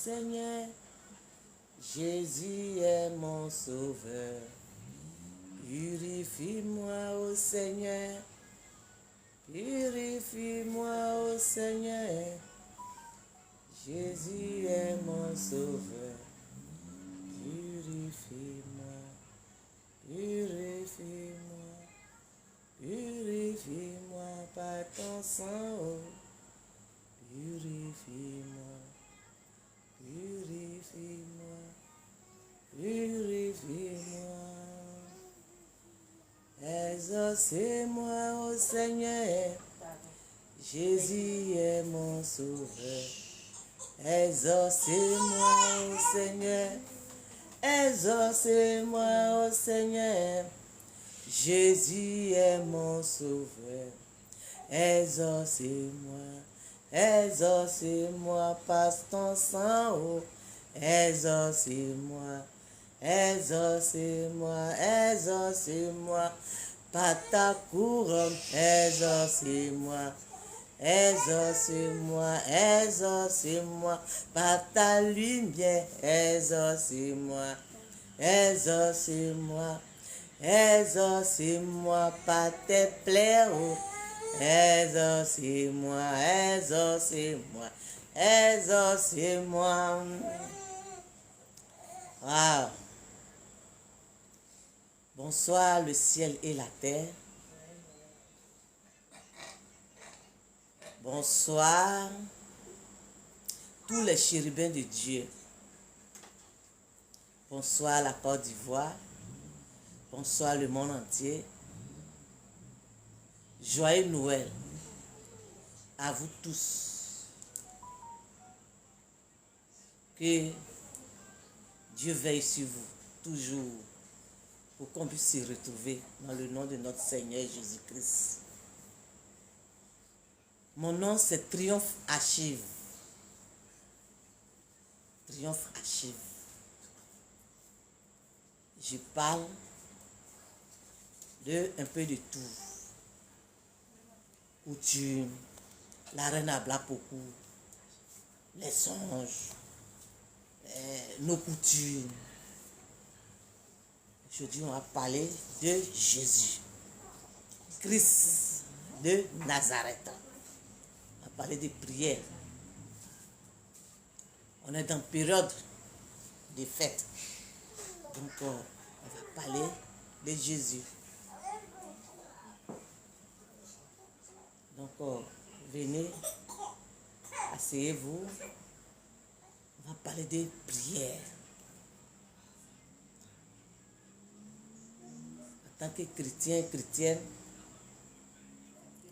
Seigneur, Jésus est mon sauveur. Purifie-moi, ô Seigneur, purifie-moi, ô Seigneur, Jésus est mon sauveur. Purifie-moi, purifie-moi, purifie-moi par ton sang, oh. Purifie-moi, purifie-moi, purifie-moi. Exaucez-moi, ô Seigneur, Jésus est mon sauveur. Exaucez-moi, ô Seigneur, exaucez-moi, ô Seigneur, Jésus est mon sauveur. Exaucez-moi, exaucez-moi par ton sang, oh. Exaucez-moi, exaucez-moi, exaucez-moi par ta couronne. Exaucez-moi, exaucez-moi, exaucez-moi par ta lumière. Exaucez-moi, exaucez-moi, exaucez-moi par tes plaies, oh. Exaucez-moi, exaucez-moi, exaucez-moi. Wow. Bonsoir le ciel et la terre. Bonsoir tous les chérubins de Dieu. Bonsoir la Côte d'Ivoire. Bonsoir le monde entier. Joyeux Noël à vous tous. Que Dieu veille sur vous toujours pour qu'on puisse se retrouver dans le nom de notre Seigneur Jésus-Christ. Mon nom c'est Triomphe Archive. Triomphe Archive. Je parle de un peu de tout. Coutume, la reine à Blapoku, les songes, nos coutumes. Aujourd'hui, on va parler de Jésus, Christ de Nazareth. On va parler de prière. On est dans une période de fête. Donc, on va parler de Jésus. Donc, venez, asseyez-vous. On va parler de prière. En tant que chrétien, chrétienne,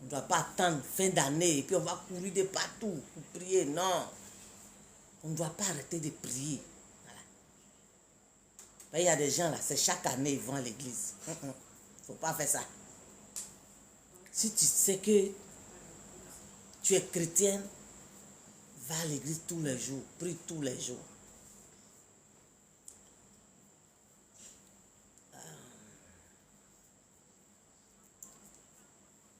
on ne doit pas attendre fin d'année et puis on va courir de partout pour prier. Non. On ne doit pas arrêter de prier. Voilà. Il y a des gens là, c'est chaque année ils vont à l'église. Il ne faut pas faire ça. Si tu sais que tu es chrétienne, va à l'église tous les jours, prie tous les jours.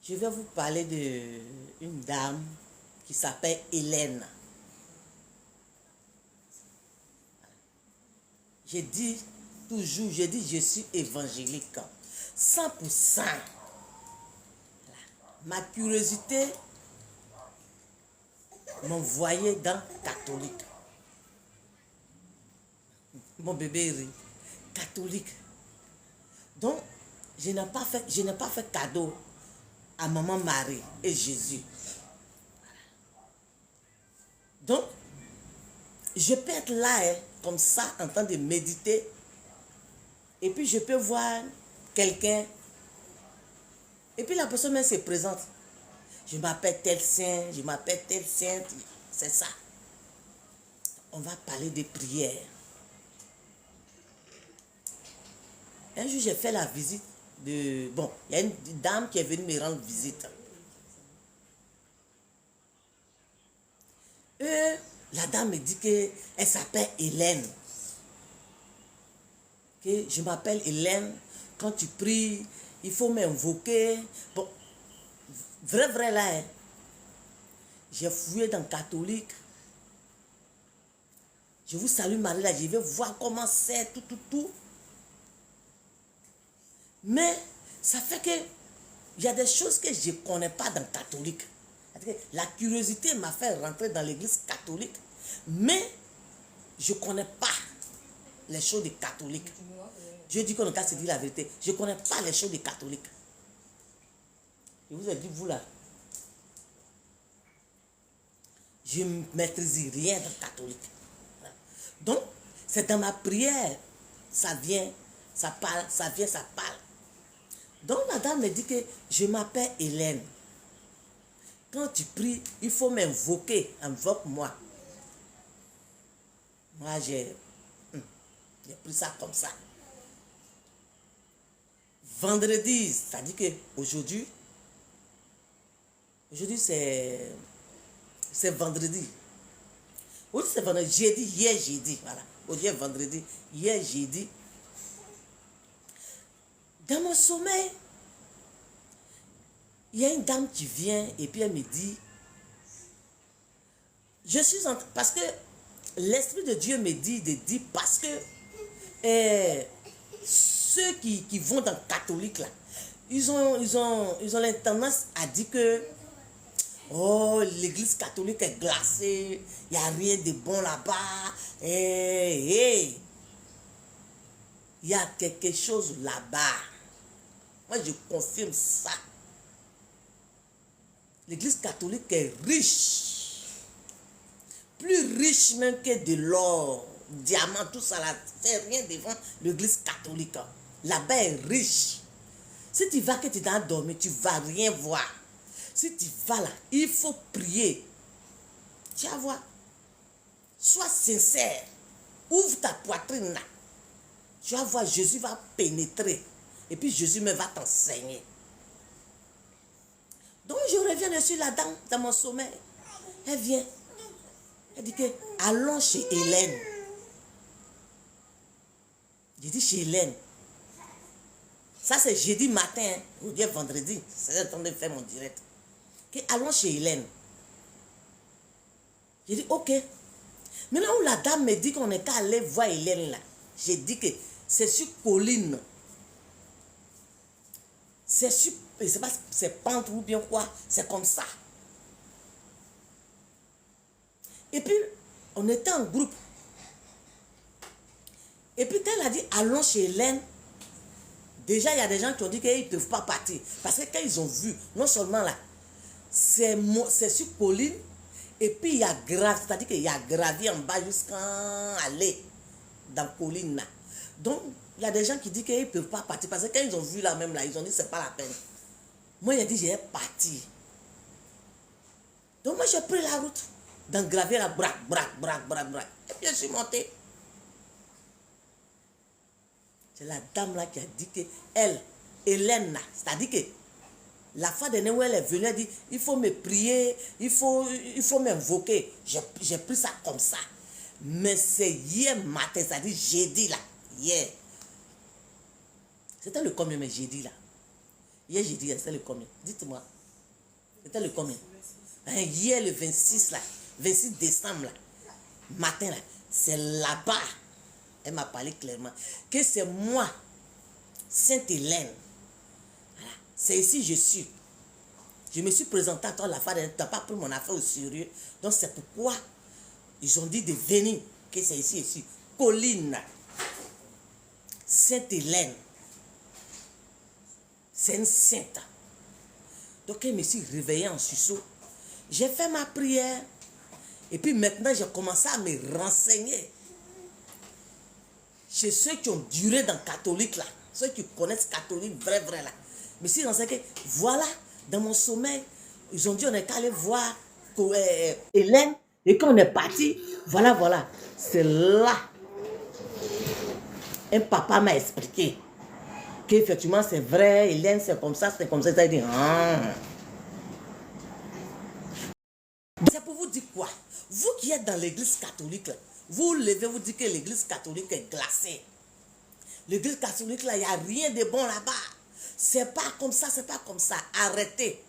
Je vais vous parler d'une dame qui s'appelle Hélène. Je dis toujours, je suis évangélique. 100%. Ma curiosité m'envoyait dans catholique. Mon bébé rit. Catholique. Donc, je n'ai pas fait cadeau à maman Marie et Jésus. Donc, je peux être là, comme ça, en train de méditer. Et puis, je peux voir quelqu'un. Et puis, la personne même se présente. Je m'appelle tel saint, je m'appelle tel sainte. C'est ça. On va parler de prière. Un jour, j'ai fait la visite de... Bon, il y a une dame qui est venue me rendre visite. La dame me dit qu'elle s'appelle Hélène. Que je m'appelle Hélène. Quand tu pries, il faut m'invoquer. Bon, vrai là. J'ai fouillé dans le catholique. Je vous salue Marie, là, je vais voir comment c'est, tout. Mais ça fait que il y a des choses que je ne connais pas dans le catholique. La curiosité m'a fait rentrer dans l'église catholique, mais je ne connais pas les choses des catholiques. Je dis qu'on a se dire la vérité. Je ne connais pas les choses des catholiques. Je vous ai dit, vous là, je ne maîtrise rien dans le catholique. Donc, c'est dans ma prière, ça vient, ça parle, ça vient, ça parle. Donc, la dame me dit que je m'appelle Hélène. Quand tu pries, il faut m'invoquer. Invoque-moi. Moi, j'ai pris ça comme ça. Vendredi, ça dit que aujourd'hui c'est vendredi. Aujourd'hui c'est vendredi, jeudi, hier jeudi, voilà. Aujourd'hui est vendredi, hier jeudi. Dans mon sommeil, il y a une dame qui vient et puis elle me dit, je suis en... Parce que l'Esprit de Dieu me dit de dire parce que ceux qui vont dans le catholique là, ils ont la tendance à dire que oh, l'église catholique est glacée, il n'y a rien de bon là-bas. Il y a quelque chose là-bas. Moi, je confirme ça. L'église catholique est riche. Plus riche même que de l'or, diamant, tout ça là. C'est rien devant l'église catholique. Là-bas est riche. Si tu vas que tu dois dormir, tu ne vas rien voir. Si tu vas là, il faut prier. Tu vas voir. Sois sincère. Ouvre ta poitrine là. Tu vas voir, Jésus va pénétrer. Et puis Jésus me va t'enseigner. Donc je reviens dessus la dame dans mon sommeil. Elle vient. Elle dit que allons chez Hélène. J'ai dit chez Hélène. Ça c'est jeudi matin. Ou bien vendredi. C'est le temps de faire mon direct. Que allons chez Hélène. J'ai dit ok. Maintenant où la dame me dit qu'on n'est qu'à aller voir Hélène là. J'ai dit que c'est sur colline. C'est sur, je sais pas, c'est pente ou bien quoi, c'est comme ça. Et puis, on était en groupe. Et puis, quand elle a dit, allons chez Hélène, déjà, il y a des gens qui ont dit qu'ils ne peuvent pas partir. Parce que quand ils ont vu, non seulement là, c'est sur colline, et puis il y a gravi, c'est-à-dire qu'il y a gravi en bas jusqu'à aller dans colline là. Donc, il y a des gens qui disent qu'ils ne peuvent pas partir. Parce que quand ils ont vu là même là, ils ont dit que ce n'est pas la peine. Moi, il a dit, j'ai parti. Donc, moi, j'ai pris la route. Dans gravier là, brac. Et puis, je suis monté. C'est la dame là qui a dit que elle, Hélène là, c'est-à-dire que la fois dernière où elle est venue, elle dit, il faut me prier, il faut m'invoquer. J'ai pris ça comme ça. Mais c'est hier matin, c'est-à-dire jeudi là, hier. C'était le combien, mais jeudi là? Hier jeudi, c'était le combien? Dites-moi. C'était le combien? Hier le 26 là, 26 décembre là, matin là, c'est là-bas. Elle m'a parlé clairement. Que c'est moi, Sainte Hélène. Voilà. C'est ici que je suis. Je me suis présenté à toi la fois dernière. Tu n'as pas pris mon affaire au sérieux. Donc c'est pourquoi ils ont dit de venir. Que c'est ici. Colline. Sainte Hélène. C'est une sainte. Donc je me suis réveillée en sursaut. J'ai fait ma prière. Et puis maintenant, j'ai commencé à me renseigner. Chez ceux qui ont duré dans le catholique là. Ceux qui connaissent catholique vrai là. Mais si on sait que voilà, dans mon sommeil, ils ont dit on est allé voir Hélène. Et quand on est parti, voilà. C'est là. Un papa m'a expliqué qu'effectivement c'est vrai, Hélène c'est comme ça. Ça a dit, C'est pour vous dire quoi? Vous qui êtes dans l'église catholique, là, vous levez, vous dites que l'église catholique est glacée. L'église catholique, là, il n'y a rien de bon là-bas. C'est pas comme ça, c'est pas comme ça. Arrêtez.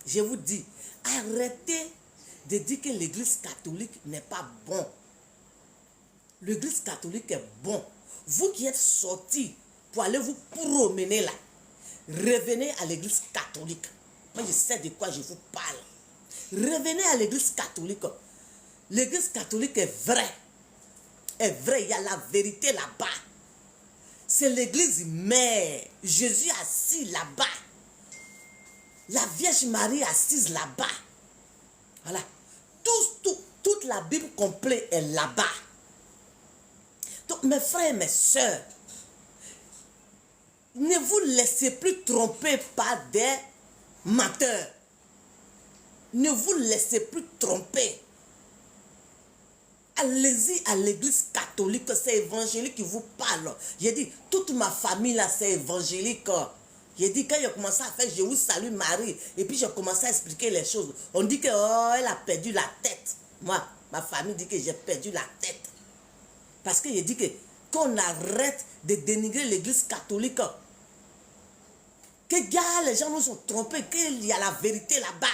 Je vous dis, arrêtez de dire que l'église catholique n'est pas bon. L'église catholique est bon. Vous qui êtes sortis pour aller vous promener là, revenez à l'église catholique. Moi, je sais de quoi je vous parle. Revenez à l'église catholique. L'église catholique est vraie. Est vraie, il y a la vérité là-bas. C'est l'église mère. Jésus assis là-bas. La Vierge Marie assise là-bas. Voilà. Toute la Bible complète est là-bas. Donc, mes frères et mes sœurs, ne vous laissez plus tromper par des menteurs. Ne vous laissez plus tromper. Allez-y à l'église catholique, c'est évangélique qui vous parle. J'ai dit, toute ma famille là, c'est évangélique. J'ai dit, quand j'ai commencé à faire, je vous salue Marie. Et puis, j'ai commencé à expliquer les choses. On dit que, oh, elle a perdu la tête. Moi, ma famille dit que j'ai perdu la tête. Parce que j'ai dit que, qu'on arrête de dénigrer l'église catholique. Que gars, les gens nous sont trompés, qu'il y a la vérité là-bas.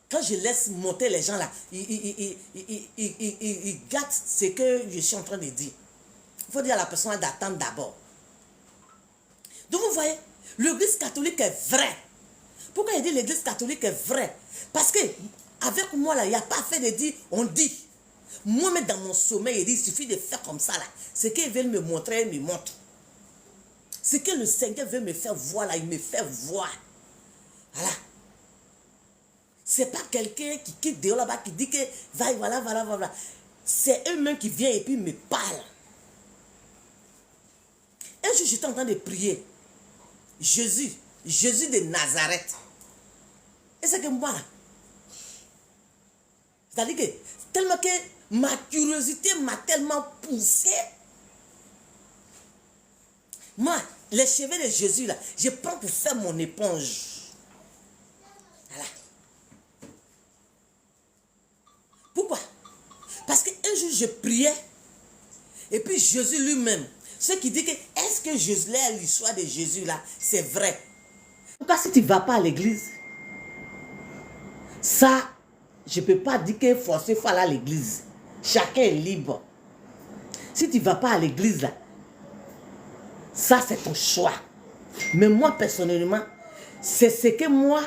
Quand je laisse monter les gens là, ils gâtent ce que je suis en train de dire. Il faut dire à la personne d'attendre d'abord. Donc vous voyez, l'église catholique est vraie. Pourquoi il dit l'église catholique est vraie? Parce que avec moi là, il n'y a pas fait de dire, on dit. Moi-même dans mon sommeil, il dit, il suffit de faire comme ça là. Ce qu'ils veulent me montrer, ils me montrent. Ce que le Seigneur veut me faire voir là, il me fait voir. Voilà. C'est pas quelqu'un qui quitte dehors là-bas, qui dit que, voilà. C'est eux-mêmes qui viennent et puis me parlent. Un jour, j'étais en train de prier. Jésus de Nazareth. Et c'est que moi, c'est-à-dire que, tellement que ma curiosité m'a tellement poussé. Moi, les cheveux de Jésus, là, je prends pour faire mon éponge. Voilà. Pourquoi? Parce qu'un jour, je priais. Et puis Jésus lui-même, ce qui dit que, est-ce que l'histoire de Jésus, là, c'est vrai? Pourquoi si tu ne vas pas à l'église, ça, je ne peux pas dire que forcément il faut aller à l'église. Chacun est libre. Si tu ne vas pas à l'église, là, ça c'est ton choix. Mais moi, personnellement, c'est ce que moi,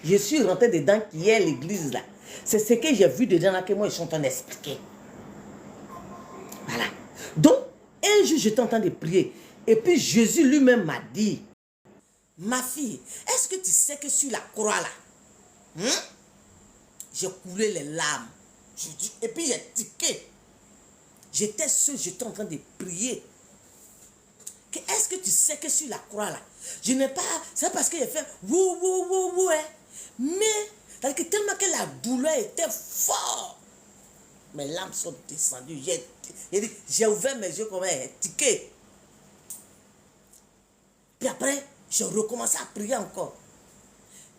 je suis rentré dedans qui est l'église là. C'est ce que j'ai vu dedans là que moi, je suis en train d'expliquer. Voilà. Donc, un jour, j'étais en train de prier. Et puis, Jésus lui-même m'a dit, ma fille, est-ce que tu sais que sur la croix là, j'ai coulé les larmes. Et puis, j'ai tiqué. J'étais seul, j'étais en train de prier. Est-ce que tu sais que sur la croix là, je n'ai pas, c'est parce que j'ai fait wouh, hein. Mais, que tellement que la douleur était forte, mes larmes sont descendues. J'ai ouvert mes yeux comme un ticket. Puis après, j'ai recommencé à prier encore.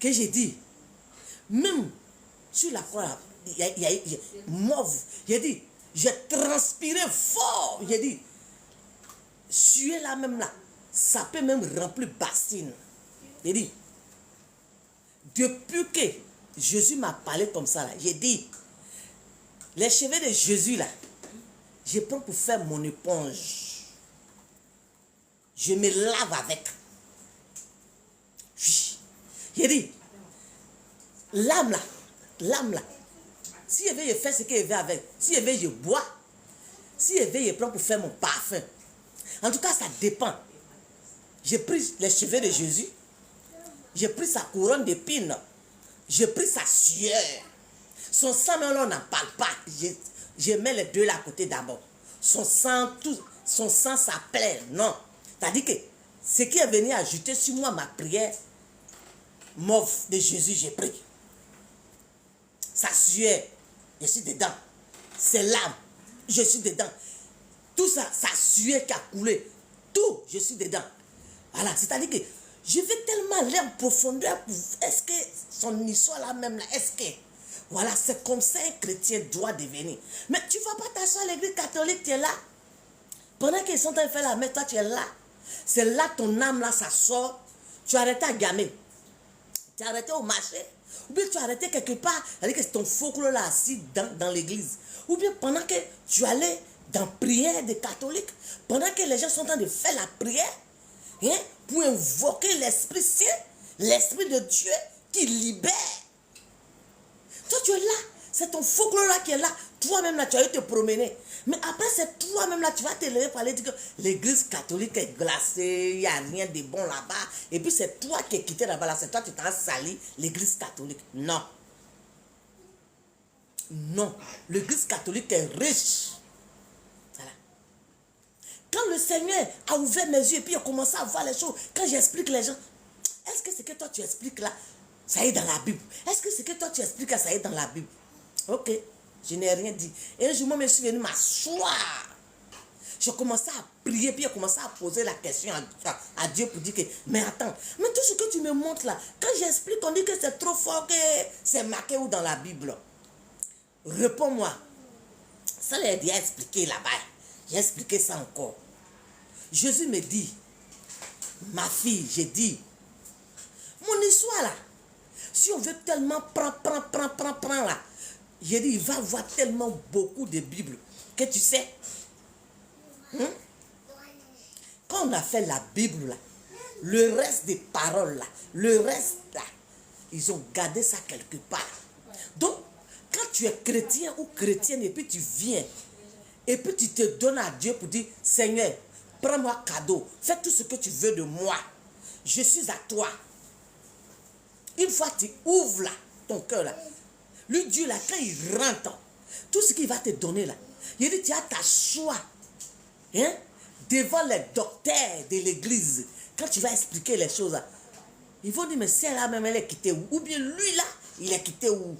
Que j'ai dit, même sur la croix, il y a mauve. J'ai dit, j'ai transpiré fort. J'ai dit, suer là même là, ça peut même remplir bassine. J'ai dit, depuis que Jésus m'a parlé comme ça là, j'ai dit, les cheveux de Jésus là, je prends pour faire mon éponge. Je me lave avec. J'ai dit, l'âme là, si je veux, je fais ce que je veux avec. Si je veux, je bois. Si je veux, je prends pour faire mon parfum. En tout cas, ça dépend. J'ai pris les cheveux de Jésus. J'ai pris sa couronne d'épines. J'ai pris sa sueur. Son sang, mais on n'en parle pas. Je mets les deux là à côté d'abord. Son sang, ça plaît. Non. C'est-à-dire que ce qui est venu ajouter sur moi ma prière, mauve de Jésus, j'ai pris. Sa sueur, je suis dedans. Ses larmes, je suis dedans. Tout ça, sa sueur qui a coulé, tout, je suis dedans. Voilà, c'est-à-dire que je vais tellement aller en profondeur. Est-ce que son histoire là même là, est-ce que, voilà, c'est comme ça un chrétien doit devenir. Mais tu ne vas pas t'asseoir à l'église catholique, tu es là. Pendant qu'ils sont en train de faire la messe, toi tu es là. C'est là ton âme là, ça sort. Tu as arrêté à gamer. Tu as arrêté au marché. Ou bien tu as arrêté quelque part, c'est-à-dire que c'est ton folklore là assis dans l'église. Ou bien pendant que tu allais dans prière des catholiques, pendant que les gens sont en train de faire la prière, hein, pour invoquer l'Esprit Saint, l'Esprit de Dieu qui libère. Toi, tu es là. C'est ton folklore là qui est là. Toi-même là, tu vas te promener. Mais après, c'est toi-même là, tu vas te lever pour aller dire que l'église catholique est glacée, il n'y a rien de bon là-bas. Et puis c'est toi qui es quitté là-bas, là, c'est toi qui t'as sali l'église catholique. Non. Non. L'église catholique est riche. Voilà. Quand le Seigneur a ouvert mes yeux et puis il a commencé à voir les choses, quand j'explique les gens, est-ce que ce que toi tu expliques là, ça est dans la Bible? Est-ce que ce que toi tu expliques là, ça est dans la Bible? Ok, je n'ai rien dit. Et un jour, moi, je suis venu m'asseoir. Je commençais à prier, puis je commençais à poser la question à Dieu pour dire que, mais attends, mais tout ce que tu me montres là, quand j'explique, on dit que c'est trop fort, que c'est marqué où dans la Bible? Réponds-moi. Ça l'a déjà expliqué là-bas. J'ai expliqué ça encore. Jésus me dit, ma fille, j'ai dit, mon histoire là, si on veut tellement prendre là, j'ai dit, il va avoir tellement beaucoup de Bibles que tu sais, quand on a fait la Bible là, le reste des paroles là, le reste là, ils ont gardé ça quelque part. Donc, quand tu es chrétien ou chrétienne et puis tu viens, et puis tu te donnes à Dieu pour dire, Seigneur, prends-moi cadeau, fais tout ce que tu veux de moi, je suis à toi. Une fois que tu ouvres là, ton cœur là, lui Dieu là, quand il rentre, tout ce qu'il va te donner là, il dit, tu as ta choix, hein, devant les docteurs de l'église, quand tu vas expliquer les choses là, ils vont dire, mais celle-là même, elle est quittée où? Ou bien lui là, il est quitté où?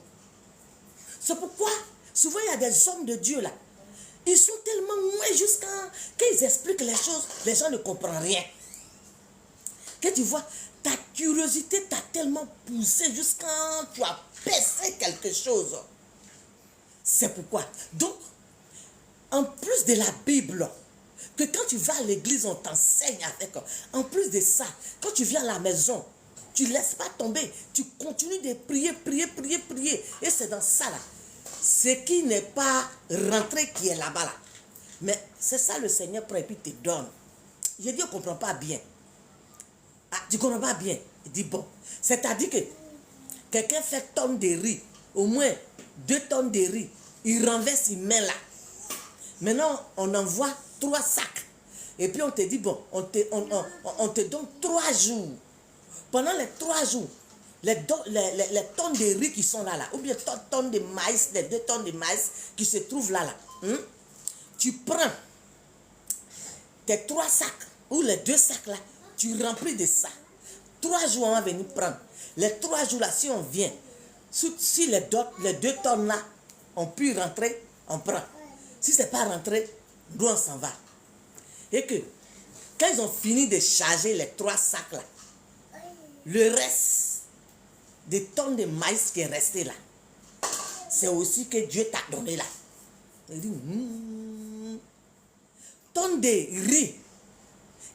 C'est pourquoi, souvent il y a des hommes de Dieu là, ils sont tellement loin jusqu'à, quand ils expliquent les choses, les gens ne comprennent rien. Que tu vois, ta curiosité t'a tellement poussé jusqu'à tu as percé quelque chose. C'est pourquoi. Donc, en plus de la Bible, que quand tu vas à l'église, on t'enseigne avec. En plus de ça, quand tu viens à la maison, tu ne laisses pas tomber. Tu continues de prier. Et c'est dans ça là. Ce qui n'est pas rentré qui est là-bas là. Mais c'est ça le Seigneur prend et puis te donne. J'ai dit, on ne comprend pas bien. Ah, tu ne comprends pas bien. Il dit, bon. C'est-à-dire que quelqu'un fait tonne de riz, au moins 2 tonnes de riz. Il renverse, il met là. Maintenant, on envoie 3 sacs. Et puis on te dit, bon, on te donne 3 jours. Pendant les 3 jours, les tonnes de riz qui sont là, ou bien tonnes de maïs, les 2 tonnes de maïs qui se trouvent là, tu prends tes 3 sacs, ou les 2 sacs là, tu remplis de ça. 3 jours, on va venir prendre. Les 3 jours là, si on vient, si les 2 tonnes là ont pu rentrer, on prend. Si ce n'est pas rentré, nous on s'en va. Et que, quand ils ont fini de charger les 3 sacs là, le reste des tonnes de maïs qui est resté là, c'est aussi que Dieu t'a donné là. Il dit, tonnes de riz,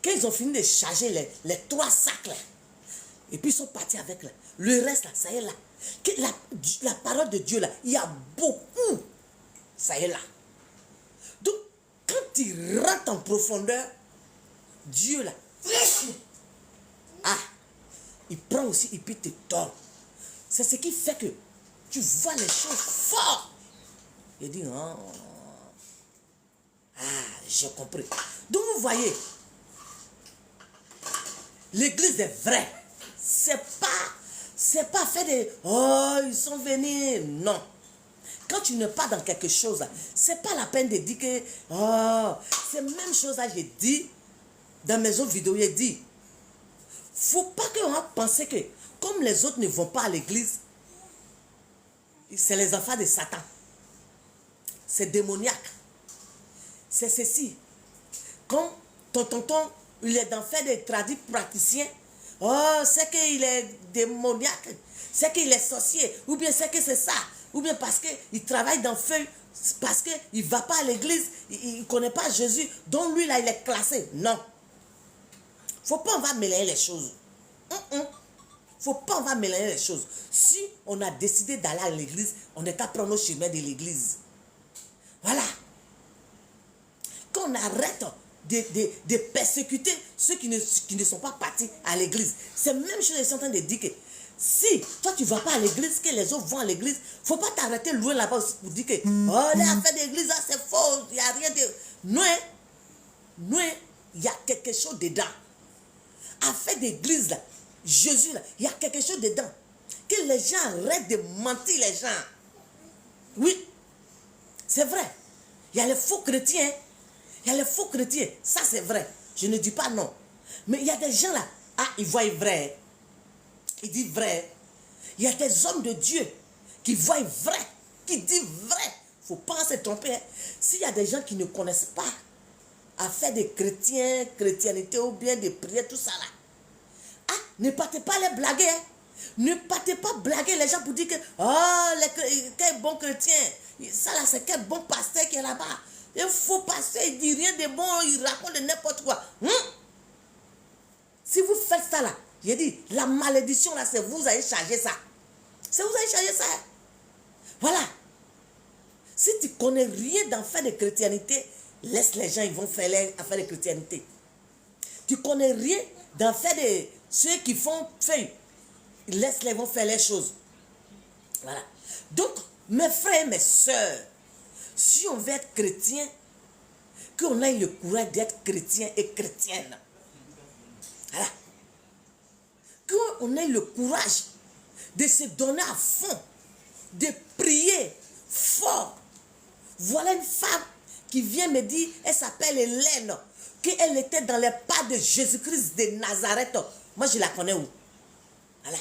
quand ils ont fini de charger les 3 sacs là, et puis ils sont partis avec là, le reste là, ça y est là. Que la parole de Dieu là, il y a beaucoup, ça y est là. Donc, quand tu rentres en profondeur, Dieu là, il prend aussi et puis te donne. C'est ce qui fait que tu vois les choses fort. Il dit, j'ai compris. Donc vous voyez, l'église est vraie. C'est pas fait de, ils sont venus. Non. Quand tu n'es pas dans quelque chose, c'est pas la peine de dire que, c'est la même chose que j'ai dit dans mes autres vidéos. J'ai dit, faut pas qu'on va penser que, comme les autres ne vont pas à l'église, c'est les enfants de Satan. C'est démoniaque. C'est ceci. Comme ton tonton, il est dans fait des tradis praticiens, c'est qu'il est démoniaque, c'est qu'il est sorcier, ou bien c'est que c'est ça, ou bien parce qu'il travaille dans le feu, parce qu'il ne va pas à l'église, il ne connaît pas Jésus, donc lui là il est classé. Non. Faut pas on va mêler les choses. Il ne faut pas, on va mélanger les choses. Si on a décidé d'aller à l'église, on n'est qu'à prendre nos chemins de l'église. Voilà. Qu'on arrête de persécuter ceux qui ne sont pas partis à l'église. C'est même chose qu'ils sont en train de dire que si toi tu ne vas pas à l'église, que les autres vont à l'église, il ne faut pas t'arrêter loin là-bas pour dire que oh, les affaires d'église, c'est faux, il n'y a rien de... Non, non, il y a quelque chose dedans. Affaire d'église, là, Jésus, là, il y a quelque chose dedans. Que les gens arrêtent de mentir, les gens. Oui, c'est vrai. Il y a les faux chrétiens. Il y a les faux chrétiens. Ça, c'est vrai. Je ne dis pas non. Mais il y a des gens là. Ah, ils voient vrai. Ils disent vrai. Il y a des hommes de Dieu qui voient vrai. Qui disent vrai. Il ne faut pas se tromper. Hein. S'il y a des gens qui ne connaissent pas affaire des chrétiens, chrétienté ou bien des prières, tout ça là. Ah, ne partez pas les blaguer. Hein. Ne partez pas blaguer les gens pour dire que oh, quel bon chrétien. Ça là, c'est quel bon pasteur qui est là-bas. Un faux pasteur, il dit rien de bon, il raconte de n'importe quoi. Si vous faites ça là, j'ai dit, la malédiction là, c'est vous allez charger ça. C'est vous allez charger ça. Voilà. Si tu connais rien d'affaires de chrétienté, laisse les gens, ils vont faire les affaires de chrétienté. Tu connais rien d'affaires de ceux qui font fait. Laisse-les, vont faire les choses. Voilà. Donc, mes frères et mes soeurs, si on veut être chrétien, qu'on ait le courage d'être chrétien et chrétienne. Voilà. Qu'on ait le courage de se donner à fond, de prier fort. Voilà une femme qui vient me dire, elle s'appelle Hélène, qu'elle était dans les pas de Jésus-Christ de Nazareth. Moi, je la connais où? Voilà.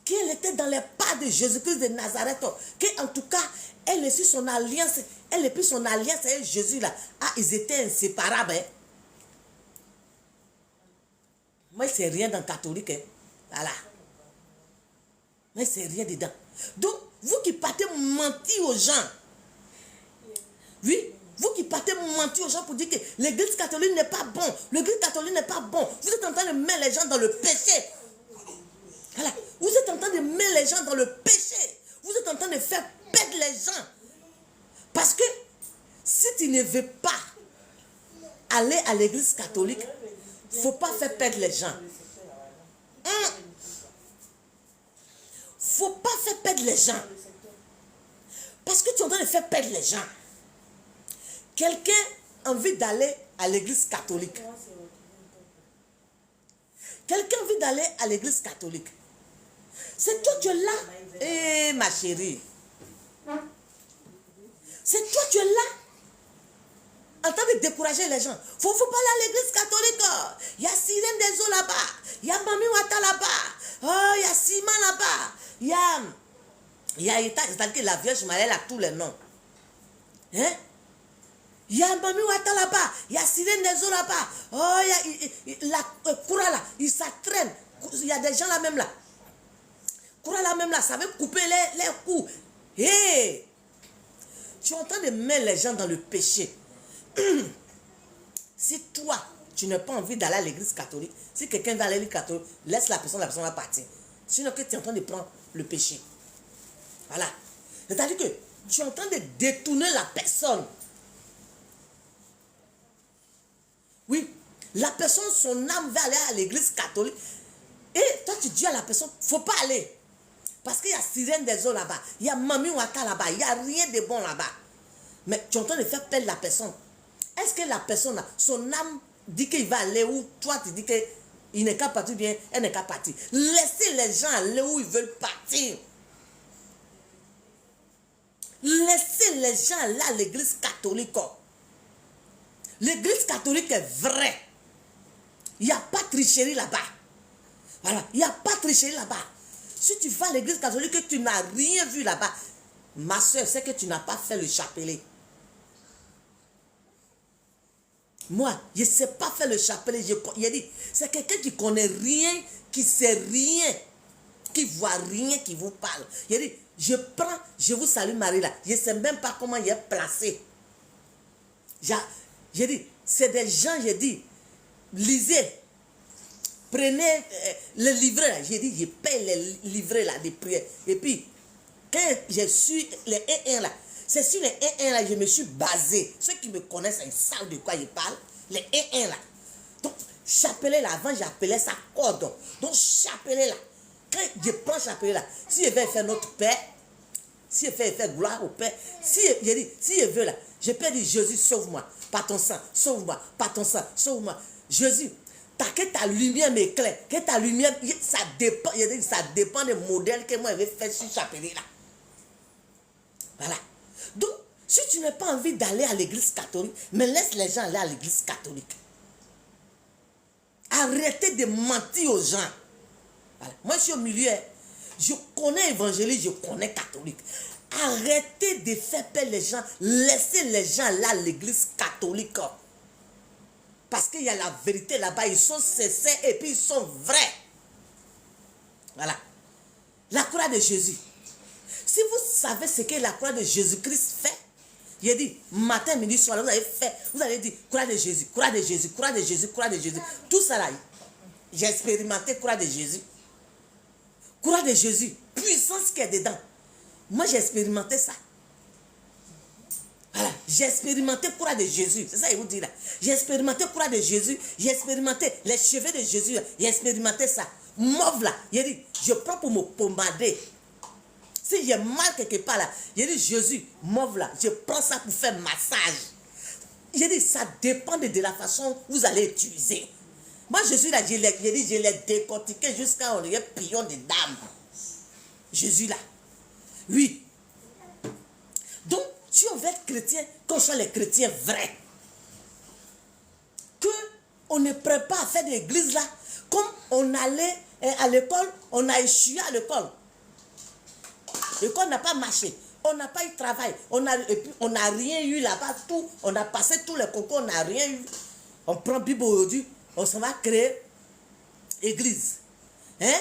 Qu'elle était dans les pas de Jésus-Christ de Nazareth. Qu'en tout cas, elle est sur son alliance. Elle est plus son alliance avec Jésus là. Ah, ils étaient inséparables. Hein. Moi, c'est rien dans le catholique. Hein. Voilà. Mais c'est rien dedans. Donc, vous qui partez mentir aux gens. Oui, vous qui partez mentir aux gens pour dire que l'église catholique n'est pas bon. L'église catholique n'est pas bon. Vous êtes en train de mettre les gens dans le péché. Voilà. Vous êtes en train de mettre les gens dans le péché. Vous êtes en train de faire perdre les gens. Parce que si tu ne veux pas aller à l'église catholique, il ne faut pas faire perdre les gens. Il ne faut pas faire perdre les gens. Parce que tu es en train de faire perdre les gens. Quelqu'un a envie d'aller à l'église catholique. Quelqu'un a envie d'aller à l'église catholique. C'est toi tu es là. Eh ma chérie. C'est toi tu es là. En train de décourager les gens. Faut pas aller à l'église catholique. Il y a Sirène des eaux là-bas. Il y a Mami Wata là-bas. Oh, il y a Sima là-bas. Il y a c'est-à-dire que la Vierge Marie, elle a tous les noms. Hein? Il y a Mami Wata là-bas. Il y a Sirène des eaux là-bas. Oh, il y a la Koura là. Il s'entraîne. Il y a des gens là même là. Koura là même là, ça veut couper les coups. Hé! Tu es en train de mettre les gens dans le péché. Si toi, tu n'as pas envie d'aller à l'église catholique, si quelqu'un va à l'église catholique, laisse la personne va partir. Sinon que tu es en train de prendre le péché. Voilà. C'est-à-dire que tu es en train de détourner la personne. Oui. La personne, son âme va aller à l'église catholique. Et toi, tu dis à la personne, il ne faut pas aller. Parce qu'il y a Sirène des eaux là-bas. Il y a Mami Wata là-bas. Il n'y a rien de bon là-bas. Mais tu es en train de faire perdre la personne. Est-ce que la personne, son âme dit qu'il va aller où toi tu dis qu'il n'est qu'à partir bien, elle n'est qu'à partir. Laissez les gens aller où ils veulent partir. Laissez les gens aller à l'église catholique. L'église catholique est vraie. Il n'y a pas de tricherie là-bas. Voilà, il n'y a pas de tricherie là-bas. Si tu vas à l'église catholique et que tu n'as rien vu là-bas, ma soeur, c'est que tu n'as pas fait le chapelet. Moi, je ne sais pas faire le chapelet. Il a dit, c'est quelqu'un qui ne connaît rien, qui ne sait rien, qui ne voit rien, qui vous parle. Il a dit, je vous salue Marie là. Je ne sais même pas comment il est placé. J'ai dit, c'est des gens, j'ai dit, lisez, prenez le livret là. J'ai dit, je paye les livrets là de prière. Et puis, quand j'ai su les 1-1 là, c'est sur les 1-1 là, je me suis basé. Ceux qui me connaissent, ils savent de quoi je parle. Les 1-1 là. Donc, chapelet là, avant j'appelais ça cordon. Donc, chapelet là. Quand je prends chapelet là, si je vais faire notre Père, si je fais gloire au Père, si je veux là, je peux dire Jésus, sauve-moi, par ton sang, sauve-moi, par ton sang, sauve-moi. Jésus, que ta lumière m'éclaire, que ta lumière, ça dépend des modèles que moi je vais faire sur chapelet là. Voilà. Donc, si tu n'as pas envie d'aller à l'église catholique, mais laisse les gens aller à l'église catholique. Arrêtez de mentir aux gens. Voilà. Moi, je suis au milieu. Je connais évangéliste, je connais catholique. Arrêtez de faire peur les gens. Laissez les gens là à l'église catholique. Parce qu'il y a la vérité là-bas. Ils sont sincères et puis ils sont vrais. Voilà. La croix de Jésus. Si vous savez ce que la croix de Jésus-Christ fait, j'ai dit, matin, midi, soir, vous allez dire, croix de Jésus, croix de Jésus, croix de Jésus, croix de Jésus. Tout ça là, j'ai expérimenté croix de Jésus. Croix de Jésus, puissance qui est dedans. Moi, j'ai expérimenté ça. Voilà, j'ai expérimenté croix de Jésus. C'est ça qu'il vous dit là. J'ai expérimenté croix de Jésus. J'ai expérimenté les cheveux de Jésus. J'ai expérimenté ça. Mauve là. J'ai dit, je prends pour me pommader. Si j'ai mal quelque part là, j'ai dit, Jésus, mauve là, je prends ça pour faire massage. J'ai dit, ça dépend de la façon que vous allez utiliser. Moi, Jésus là, je l'ai décortiqué jusqu'à on est pion de dames. Jésus là. Oui. Donc, si on veut être chrétien, qu'on soit les chrétiens vrais. On ne prépare à faire de l'église là, comme on allait à l'école, on a échoué à l'école. L'école n'a pas marché. On n'a pas eu de travail. On n'a rien eu là-bas. Tout. On a passé tous les concours. On n'a rien eu. On prend Bible aujourd'hui. On s'en va créer église. Hein?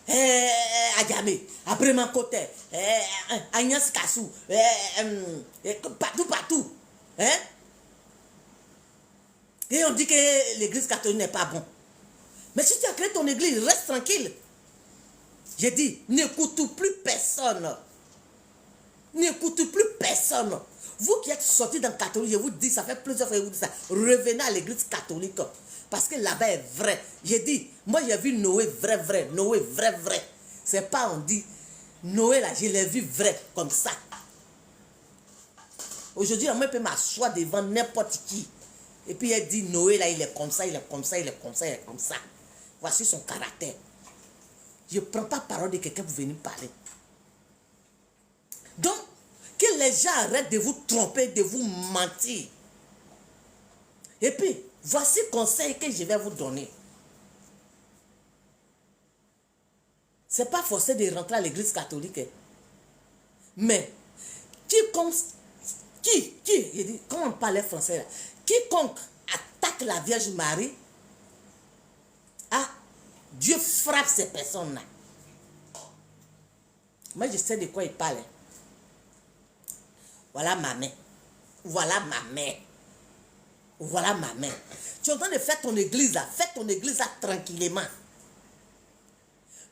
À Djamé. À Bremancote. À Ignace Kassou. Partout. Hein? Et on dit que l'église catholique n'est pas bon. Mais si tu as créé ton église, reste tranquille. J'ai dit, n'écoute plus personne. N'écoute plus personne. Vous qui êtes sortis dans le catholique, je vous dis, ça fait plusieurs fois que je vous dis ça. Revenez à l'église catholique. Parce que là-bas est vrai. J'ai dit, moi j'ai vu Noé vrai. Noé vrai. C'est pas on dit, Noé là, je l'ai vu vrai, comme ça. Aujourd'hui, moi je peux m'asseoir devant n'importe qui. Et puis elle dit, Noé là, il est comme ça. Voici son caractère. Je ne prends pas parole de quelqu'un pour venir parler. Donc, que les gens arrêtent de vous tromper, de vous mentir. Et puis, voici le conseil que je vais vous donner. Ce n'est pas forcé de rentrer à l'église catholique. Mais, je dis, comment on parlait français là? Quiconque attaque la Vierge Marie, Dieu frappe ces personnes-là. Moi, je sais de quoi il parle. Voilà ma main. Tu es en train de faire ton église là. Fais ton église là tranquillement.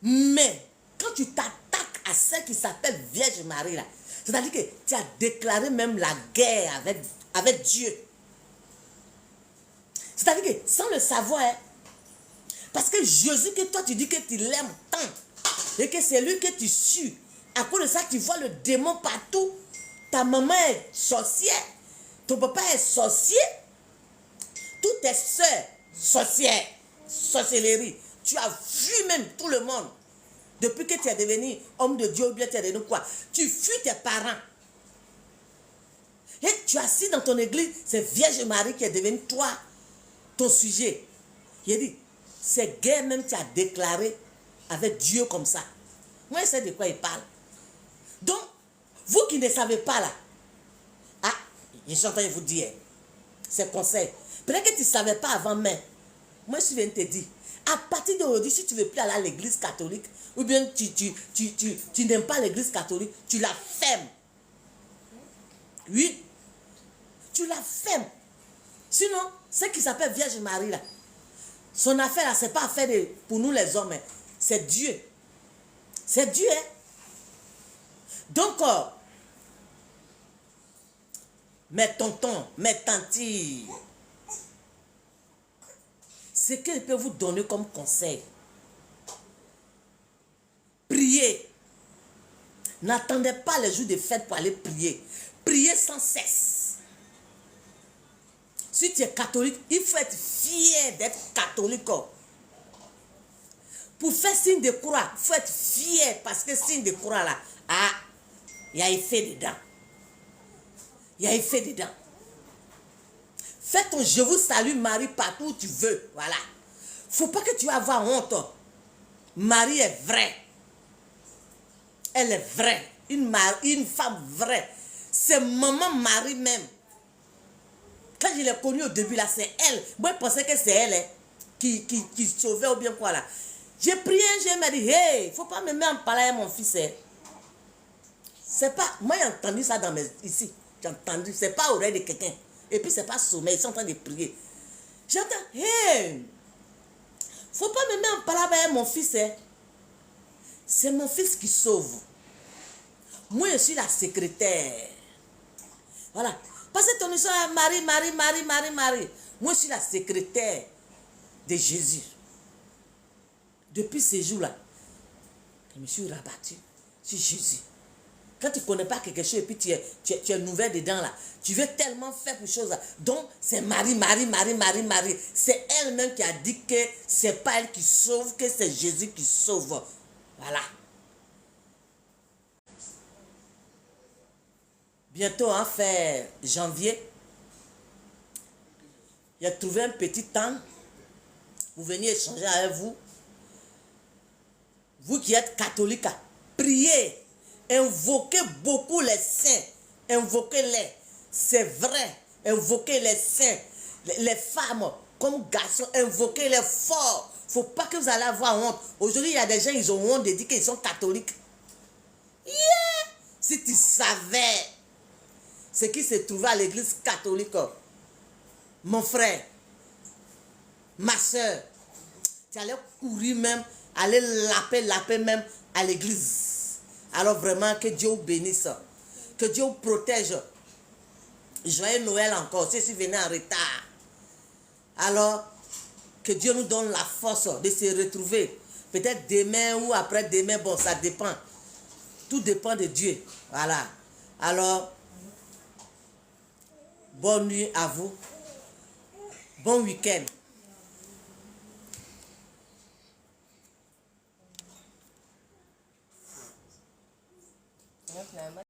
Mais, quand tu t'attaques à celle qui s'appelle Vierge Marie là, c'est-à-dire que tu as déclaré même la guerre avec Dieu. C'est-à-dire que, sans le savoir, parce que Jésus, que toi tu dis que tu l'aimes tant, et que c'est lui que tu suis, à cause de ça tu vois le démon partout, ta maman est sorcière, ton papa est sorcier, toutes tes soeurs sorcières, sorcellerie, tu as vu même tout le monde, depuis que tu es devenu homme de Dieu, ou bien tu es devenu quoi, tu fuis tes parents, et tu es assis dans ton église, c'est Vierge Marie qui est devenue toi, ton sujet. Il dit, c'est guerre même tu as déclaré avec Dieu comme ça. Moi, je sais de quoi il parle. Donc, vous qui ne savez pas là, je suis en train de vous dire, c'est conseil. Peut-être que tu ne savais pas avant, mais moi, je viens de te dire, à partir d'aujourd'hui, si tu ne veux plus aller à l'église catholique, ou bien tu n'aimes pas l'église catholique, tu la fermes. Oui, tu la fermes. Sinon, ce qui s'appelle Vierge Marie là, Son affaire là, c'est pas affaire pour nous les hommes. Hein. C'est Dieu. C'est Dieu. Hein. Donc, mes tontons, mes tantilles, ce que je peux vous donner comme conseil, priez. N'attendez pas les jours de fête pour aller prier. Priez sans cesse. Si tu es catholique, il faut être fier d'être catholique. Pour faire signe de croix, il faut être fier parce que signe de croix là, ah, il y a effet dedans. Il y a effet dedans. Fais ton je vous salue Marie partout où tu veux. Voilà. Faut pas que tu aies avoir honte. Marie est vraie. Elle est vraie. Une femme vraie. C'est maman Marie même. Quand je l'ai connue au début là, c'est elle. Moi je pensais que c'est elle hein, qui sauvait ou bien quoi là. J'ai prié, je me dit, hey, faut pas me mettre en parler à mon fils. Hein. C'est pas, moi j'ai entendu ça dans ici. J'ai entendu, c'est pas oreille de quelqu'un. Et puis c'est pas sommeil, ils sont en train de prier. J'entends, hey, faut pas me mettre en parole avec mon fils. Hein. C'est mon fils qui sauve. Moi je suis la secrétaire. Voilà. Parce que ton histoire est Marie. Moi je suis la secrétaire de Jésus. Depuis ces jours-là, je me suis rabattu sur Jésus. Quand tu ne connais pas quelque chose et puis tu es nouvelle dedans là, tu veux tellement faire quelque chose là. Donc, c'est Marie. C'est elle-même qui a dit que c'est pas elle qui sauve, que c'est Jésus qui sauve. Voilà. Bientôt, en fait, janvier, j'ai trouvé un petit temps pour venir échanger avec vous. Vous qui êtes catholiques, priez. Invoquez beaucoup les saints. Invoquez-les. C'est vrai. Invoquez les saints. Les femmes comme garçons, invoquez-les fort. Il ne faut pas que vous allez avoir honte. Aujourd'hui, il y a des gens, ils ont honte de dire qu'ils sont catholiques. Yeah! Si tu savais ce qui se trouvait à l'église catholique, mon frère, ma soeur, tu allais courir même, aller laper même à l'église. Alors vraiment, que Dieu vous bénisse. Que Dieu vous protège. Joyeux Noël encore, si vous venez en retard. Alors, que Dieu nous donne la force de se retrouver. Peut-être demain ou après-demain, bon, ça dépend. Tout dépend de Dieu. Voilà. Alors, bonne nuit à vous. Bon week-end.